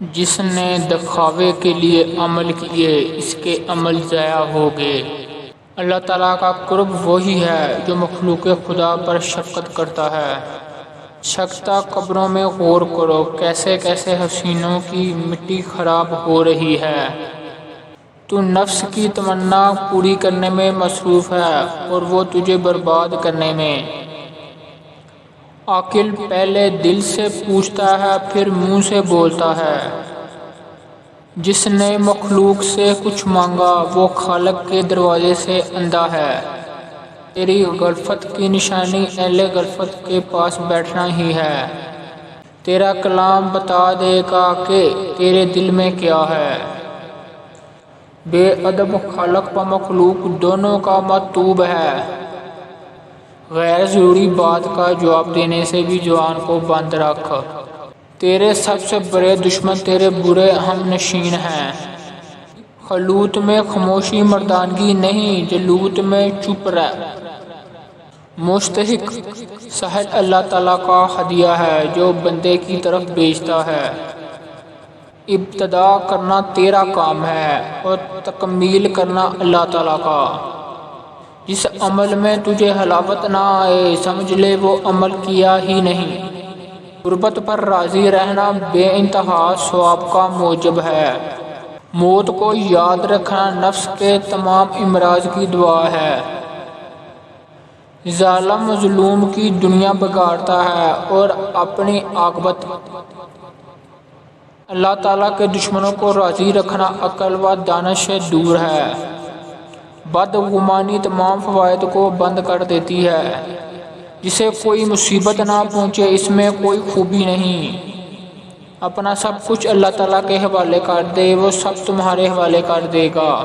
جس نے دکھاوے کے لیے عمل کیے اس کے عمل ضائع ہو گئے۔ اللہ تعالیٰ کا قرب وہی ہے جو مخلوق خدا پر شفقت کرتا ہے۔ شکستہ قبروں میں غور کرو، کیسے کیسے حسینوں کی مٹی خراب ہو رہی ہے۔ تو نفس کی تمنا پوری کرنے میں مصروف ہے اور وہ تجھے برباد کرنے میں۔ عاقل پہلے دل سے پوچھتا ہے پھر منہ سے بولتا ہے۔ جس نے مخلوق سے کچھ مانگا وہ خالق کے دروازے سے اندھا ہے۔ تیری غفلت کی نشانی اہل غفلت کے پاس بیٹھنا ہی ہے۔ تیرا کلام بتا دے گا کہ تیرے دل میں کیا ہے۔ بے ادب خالق و مخلوق دونوں کا مطلوب ہے۔ غیر ضروری بات کا جواب دینے سے بھی زبان کو بند رکھ۔ تیرے سب سے بڑے دشمن تیرے برے ہم نشین ہیں۔ خلوت میں خاموشی مردانگی نہیں، جلوت میں چپ رہ۔ مستحق سہل اللہ تعالیٰ کا ہدیہ ہے جو بندے کی طرف بھیجتا ہے۔ ابتدا کرنا تیرا کام ہے اور تکمیل کرنا اللہ تعالیٰ کا۔ جس عمل میں تجھے حلاوت نہ آئے سمجھ لے وہ عمل کیا ہی نہیں۔ غربت پر راضی رہنا بے انتہا ثواب کا موجب ہے۔ موت کو یاد رکھنا نفس کے تمام امراض کی دوا ہے۔ ظالم مظلوم کی دنیا بگاڑتا ہے اور اپنی عاقبت۔ اللہ تعالیٰ کے دشمنوں کو راضی رکھنا عقل و دانش سے دور ہے۔ بدگمانی تمام فوائد کو بند کر دیتی ہے۔ جسے کوئی مصیبت نہ پہنچے اس میں کوئی خوبی نہیں۔ اپنا سب کچھ اللہ تعالیٰ کے حوالے کر دے، وہ سب تمہارے حوالے کر دے گا۔